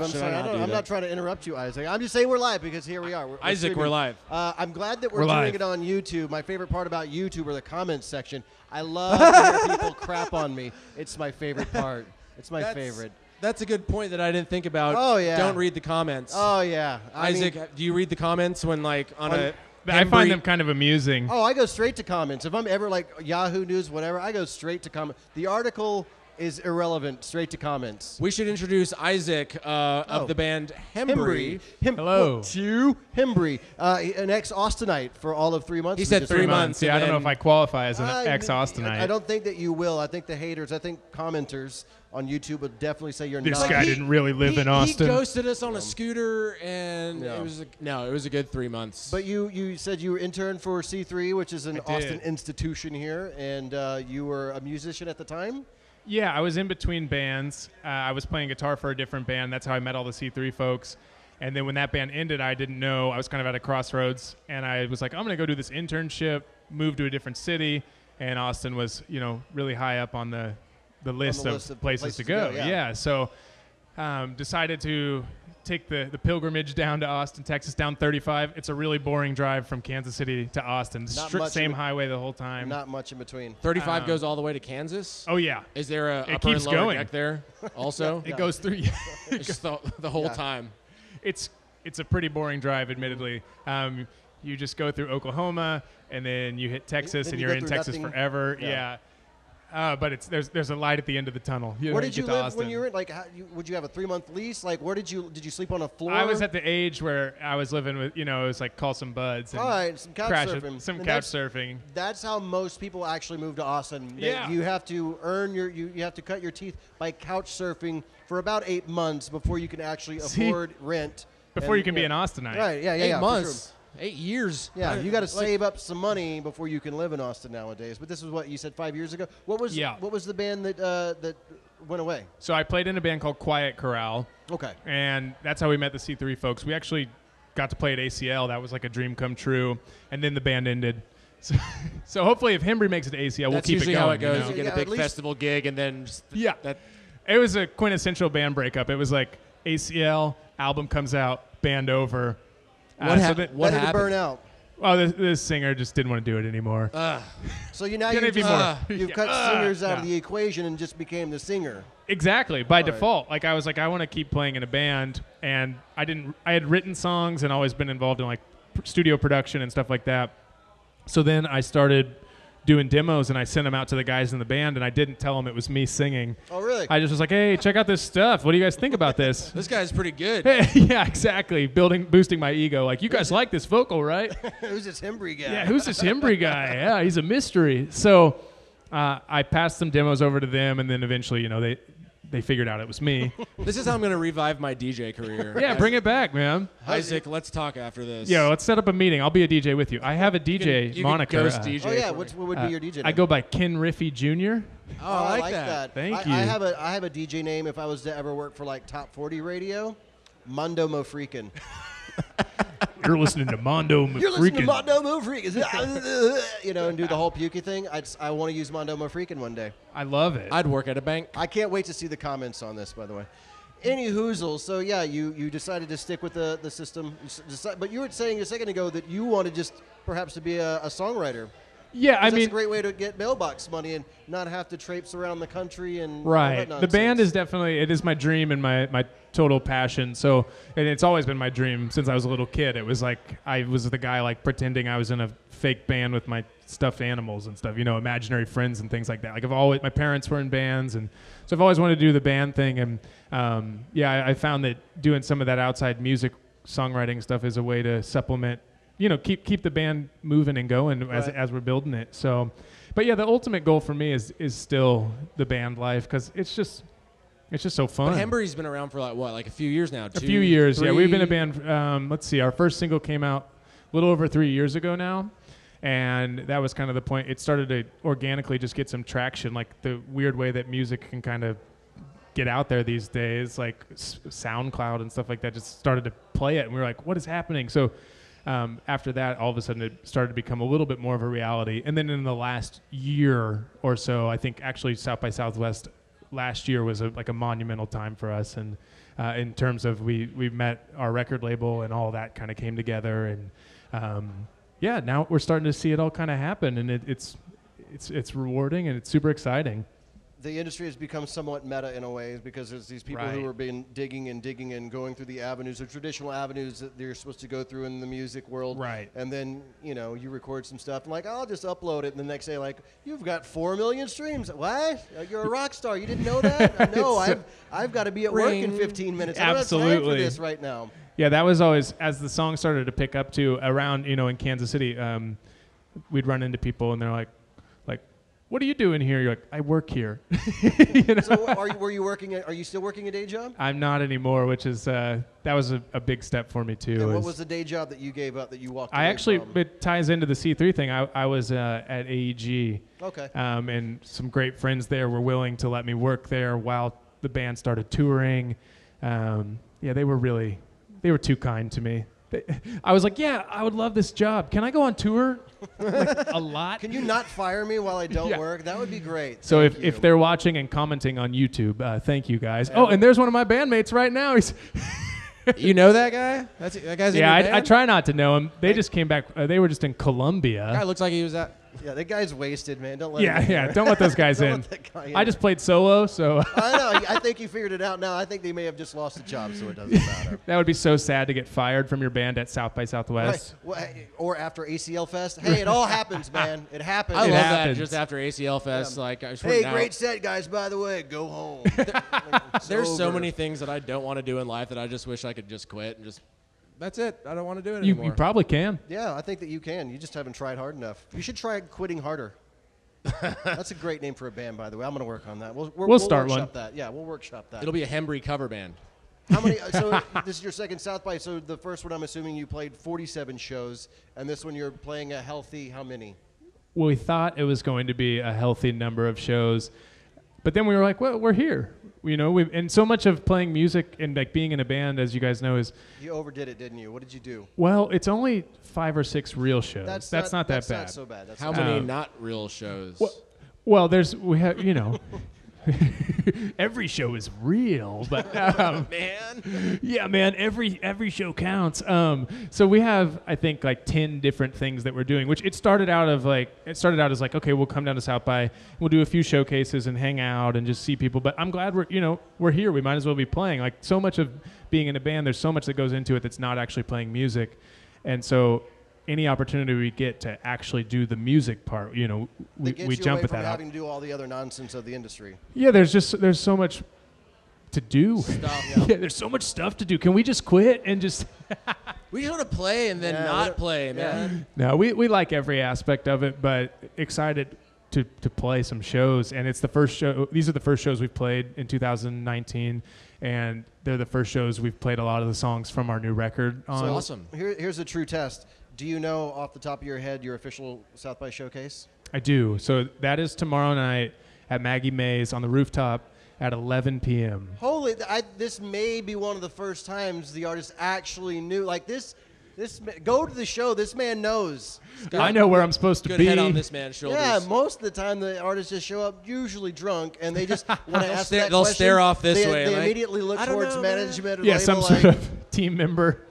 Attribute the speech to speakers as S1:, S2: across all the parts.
S1: I'm sorry. I'm not trying to interrupt you, Isaac. I'm just saying we're live because here we are.
S2: Isaac, we're live.
S1: I'm glad that we're doing it on YouTube. My favorite part about YouTube are the comments section. I love to hear people crap on me. It's my favorite part. It's my favorite.
S2: That's a good point that I didn't think about.
S1: Oh, yeah.
S2: Don't read the comments.
S1: Oh, yeah.
S2: Isaac, do you read the comments when, like, on a...
S3: I find them kind of amusing.
S1: Oh, I go straight to comments. If I'm ever, like, Yahoo News, whatever, I go straight to comments. The article is irrelevant, straight to comments.
S2: We should introduce Isaac of the band Hembree.
S3: Hello.
S1: To Hembree, an ex-Austinite for all of 3 months.
S2: He said 3 months.
S3: Yeah, I don't know if I qualify as an ex-Austinite.
S1: I don't think that you will. I think the haters, commenters on YouTube would definitely say you're not.
S3: This guy didn't really live in Austin.
S2: He ghosted us on a scooter, and it was a good 3 months.
S1: But you said you were intern for C3, which is an Austin institution here, and you were a musician at the time?
S3: Yeah, I was in between bands. I was playing guitar for a different band. That's how I met all the C3 folks. And then when that band ended, I didn't know. I was kind of at a crossroads, and I was like, I'm going to go do this internship, move to a different city, and Austin was, really high up on the list of places to go. Yeah. So decided to take the pilgrimage down to Austin, Texas, down 35. It's a really boring drive from Kansas City to Austin. Same highway the whole time.
S1: Not much in between.
S2: 35 goes all the way to Kansas?
S3: Oh, yeah.
S2: Is there a
S3: it
S2: upper
S3: keeps
S2: and lower
S3: going.
S2: deck there also?
S3: It goes through.
S2: It's just the whole time.
S3: It's a pretty boring drive, admittedly. You just go through Oklahoma, and then you hit Texas, and you're in Texas forever. Yeah. But there's a light at the end of the tunnel.
S1: Where did you live when you were in? Like, would you have a 3-month lease? Like, where did you sleep on a floor?
S3: I was at the age where I was living with, it was like call some buds. And
S1: all right, some couch surfing.
S3: Surfing.
S1: That's how most people actually move to Austin.
S3: Yeah.
S1: You have to earn you have to cut your teeth by couch surfing for about 8 months before you can actually afford rent.
S3: Before you can be an Austinite.
S1: Right? Yeah.
S2: 8 months. 8 years.
S1: Yeah, you got to save up some money before you can live in Austin nowadays. But this is what you said 5 years ago. What was the band that went away?
S3: So I played in a band called Quiet Corral.
S1: Okay.
S3: And that's how we met the C3 folks. We actually got to play at ACL. That was like a dream come true. And then the band ended. So hopefully if Hembree makes it to ACL, we'll keep it going.
S2: That's usually how it goes. You get a big
S1: least
S2: festival gig and then
S3: it was a quintessential band breakup. It was like ACL, album comes out, band over.
S2: What happened?
S1: To burn out.
S3: Well, this singer just didn't want to do it anymore.
S1: So you've cut singers out of the equation and just became the singer.
S3: Exactly, by default. Like I was like, I want to keep playing in a band, and I had written songs and always been involved in like studio production and stuff like that. So then I started doing demos, and I sent them out to the guys in the band, and I didn't tell them it was me singing.
S1: Oh, really?
S3: I just was like, hey, check out this stuff. What do you guys think about this?
S2: This guy's pretty good.
S3: Yeah, exactly. Boosting my ego. Like, you guys like this vocal, right?
S1: Who's this Hembree guy?
S3: Yeah, who's this Hembree guy? Yeah, he's a mystery. So I passed some demos over to them, and then eventually, they figured out it was me.
S2: This is how I'm going to revive my DJ career.
S3: Yeah, bring it back, man.
S2: Isaac, let's talk after this.
S3: Yeah, let's set up a meeting. I'll be a DJ with you. I have a DJ moniker.
S2: Ghost DJ.
S1: Oh, yeah. What would be your DJ name?
S3: I go by Ken Riffy Jr.
S2: Oh, I like that.
S3: Thank you.
S1: I have a DJ name if I was to ever work for like Top 40 Radio. Mondo Mo Freakin'.
S3: You're listening to Mondo Mo Freakin'.
S1: You're listening to Mondo Mo Freakin'. And do the whole pukey thing. I want to use Mondo Mo Freakin' one day.
S3: I love it.
S2: I'd work at a bank.
S1: I can't wait to see the comments on this, by the way. Any hoozles. So, yeah, you decided to stick with the system. But you were saying a second ago that you wanted just perhaps to be a songwriter.
S3: Yeah,
S1: that's a great way to get mailbox money and not have to traipse around the country and
S3: right.
S1: all that nonsense.
S3: The band is definitely, it is my dream and my total passion. So, and it's always been my dream since I was a little kid. It was like I was the guy like pretending I was in a fake band with my stuffed animals and stuff, imaginary friends and things like that. Like my parents were in bands, and so I've always wanted to do the band thing. And I found that doing some of that outside music songwriting stuff is a way to supplement. Keep the band moving and going as we're building it. So, but yeah, the ultimate goal for me is still the band life because it's just so fun.
S2: But Hembree's been around for like a few years now.
S3: A few years, 3? Yeah. We've been a band. Let's see, our first single came out a little over 3 years ago now, and that was kind of the point. It started to organically just get some traction, like the weird way that music can kind of get out there these days, like SoundCloud and stuff like that. Just started to play it, and we were like, "What is happening?" So. After that, all of a sudden, it started to become a little bit more of a reality. And then in the last year or so, I think actually South by Southwest last year was like a monumental time for us, and in terms of we met our record label and all that kind of came together, and now we're starting to see it all kind of happen, and it's rewarding and it's super exciting.
S1: The industry has become somewhat meta in a way because there's these people who have been digging and going through the avenues, the traditional avenues that they're supposed to go through in the music world.
S3: Right.
S1: And then, you record some stuff and like, I'll just upload it. And the next day, like, you've got 4 million streams. What? You're a rock star. You didn't know that? No, I've got to be at work in 15 minutes. I don't have time for this right now.
S3: Yeah, that was always, as the song started to pick up too, around, in Kansas City, we'd run into people and they're like, what are you doing here? You're like, I work here.
S1: So are you still working a day job?
S3: I'm not anymore, which is, that was a big step for me too.
S1: And what was the day job that you gave up that you walked away from?
S3: It ties into the C3 thing. I was at AEG.
S1: Okay.
S3: And some great friends there were willing to let me work there while the band started touring. They were too kind to me. I was like, yeah, I would love this job. Can I go on tour? Like, a lot?
S1: Can you not fire me while I don't work? That would be great.
S3: So if they're watching and commenting on YouTube, thank you guys. Oh, and there's one of my bandmates right now. He's
S2: You know that guy? That guy's in your band?
S3: I try not to know him. They just came back. They were just in Colombia.
S2: Guy looks like he was at.
S1: Yeah, that guy's wasted, man. Don't let him in.
S3: Don't let those guys in. I just played solo, so.
S1: I know. I think you figured it out now. I think they may have just lost the job, so it doesn't matter.
S3: That would be so sad to get fired from your band at South by Southwest.
S1: Right. Or after ACL Fest. Hey, it all happens, man. It happens.
S2: I love that. Just after ACL Fest,
S1: hey, great set, guys. By the way, go home.
S2: There's so many things that I don't want to do in life that I just wish I could just quit and just. That's it. I don't want to do it anymore.
S3: You probably can.
S1: Yeah, I think that you can. You just haven't tried hard enough. You should try quitting harder. That's a great name for a band, by the way. I'm going to work on that. We'll
S3: start
S1: workshop
S3: one.
S1: That. Yeah, we'll workshop that.
S2: It'll be a Hembree cover band.
S1: How many? So this is your second South by. So the first one, I'm assuming you played 47 shows, and this one you're playing a healthy how many?
S3: Well, we thought it was going to be a healthy number of shows, but then we were like, well, we're here. And so much of playing music and like being in a band, as you guys know, is
S1: you overdid it, didn't you? What did you do?
S3: Well, it's only 5 or 6 real shows. That's not that bad.
S1: Not so bad.
S2: How many not real shows?
S3: Well, we have every show is real, but
S2: man,
S3: yeah, man, every show counts. So we have, I think, like 10 different things that we're doing. Which it started out as like, okay, we'll come down to South by, we'll do a few showcases and hang out and just see people. But I'm glad we're here. We might as well be playing. Like so much of being in a band, there's so much that goes into it that's not actually playing music, and so. Any opportunity we get to actually do the music part, we jump at that.
S1: Having to do all the other nonsense of the industry.
S3: Yeah, there's so much to do.
S1: Stuff,
S3: yeah, there's so much stuff to do. Can we just quit and just?
S2: We just want to play and then not play, man.
S3: No, we like every aspect of it, but excited to play some shows. And it's the first show. These are the first shows we've played in 2019, and they're the first shows we've played a lot of the songs from our new record on.
S1: So
S2: awesome.
S1: Here's a true test. Do you know off the top of your head your official South by showcase?
S3: I do. So that is tomorrow night at Maggie May's on the rooftop at 11 p.m.
S1: Holy, this may be one of the first times the artist actually knew. Like this go to the show. This man knows.
S3: I know where I'm supposed to be.
S2: Good head on this man's shoulders.
S1: Yeah, most of the time the artists just show up usually drunk, and they just when I ask that question,
S2: they'll stare off this way.
S1: They immediately look towards management or
S3: label,
S1: some
S3: sort of team member.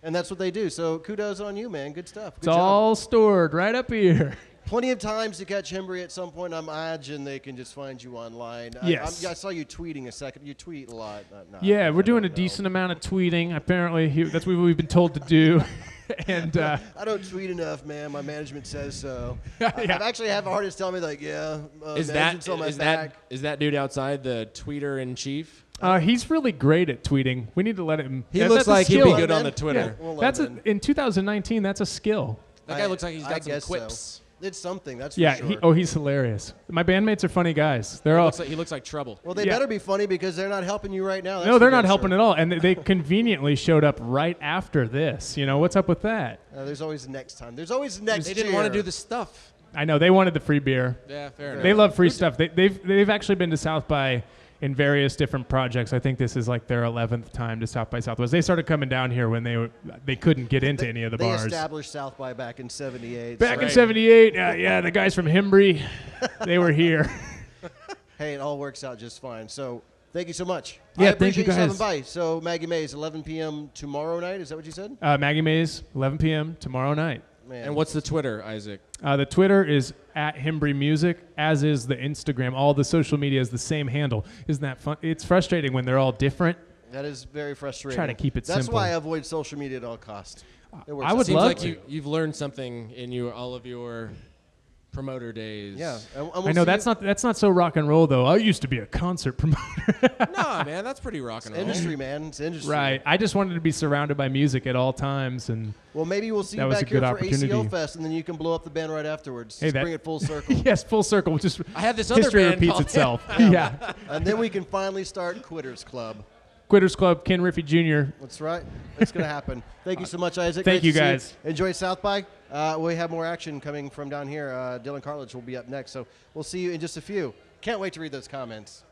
S1: And that's what they do. So kudos on you, man. Good stuff. Good
S3: job. All stored right up here.
S1: Plenty of times to catch Hembree at some point. I imagine they can just find you online.
S3: Yes.
S1: I saw you tweeting a second. You tweet a lot.
S3: We're doing a decent amount of tweeting. Apparently, that's what we've been told to do. And
S1: I don't tweet enough, man. My management says so. I've actually had artists tell me, like,
S2: is that dude outside the tweeter in chief?
S3: He's really great at tweeting. We need to let him.
S2: He looks like he'd be good on the Twitter.
S1: Yeah,
S3: we'll in 2019. That's a skill.
S2: That guy looks like he's got some quips.
S1: So. It's something. That's for sure.
S3: He's hilarious. My bandmates are funny guys.
S2: He looks like trouble.
S1: Well, they better be funny because they're not helping you right now.
S3: No, they're not helping at all. And they conveniently showed up right after this. What's up with that?
S1: There's always next time. There's always next
S2: year. They didn't want to do the stuff.
S3: I know. They wanted the free beer.
S2: Yeah, fair enough.
S3: They love free stuff. They've actually been to South by in various different projects. I think this is like their 11th time to South by Southwest. They started coming down here when they couldn't get into any of the bars.
S1: They established South by back in 78.
S3: Back in 78, the guys from Hembree, they were here.
S1: Hey, it all works out just fine. So thank you so much.
S3: Yeah,
S1: I appreciate
S3: thank you guys.
S1: stopping by. So Maggie Mays, 11 p.m. tomorrow night. Is that what you said?
S3: Maggie Mays, 11 p.m. tomorrow night.
S1: Man.
S2: And what's the Twitter, Isaac?
S3: The Twitter is at Hembree Music, as is the Instagram. All the social media is the same handle. Isn't that fun? It's frustrating when they're all different.
S1: That is very frustrating.
S3: Try to keep it
S1: That's
S3: simple.
S1: why I avoid social media at all costs.
S3: I would
S2: Seems
S3: love
S2: like
S3: to.
S2: you've learned something in all of your promoter days.
S1: Yeah. And we'll
S3: I know
S1: see
S3: that's not so rock and roll though. I used to be a concert promoter.
S2: No, man, that's pretty rock and roll.
S1: Industry, man. It's industry.
S3: Right. I just wanted to be surrounded by music at all times, and
S1: Well, maybe we'll see
S3: That
S1: you
S3: was
S1: back
S3: a
S1: here
S3: good
S1: for
S3: opportunity.
S1: ACO Fest, and then you can blow up the band right afterwards.
S3: Hey,
S1: Just
S3: that-
S1: bring it full circle.
S3: yes, full circle. Just
S2: I had this other
S3: history
S2: band
S3: repeats
S2: called-
S3: itself. Yeah.
S1: And then we can finally start Quitters Club.
S3: Quitters Club, Ken Riffey Jr.
S1: That's right. It's going to happen. Thank you so much, Isaac.
S3: Thank
S1: Great
S3: you,
S1: to see
S3: guys.
S1: Enjoy South by. We have more action coming from down here. Dylan Carledge will be up next. So we'll see you in just a few. Can't wait to read those comments.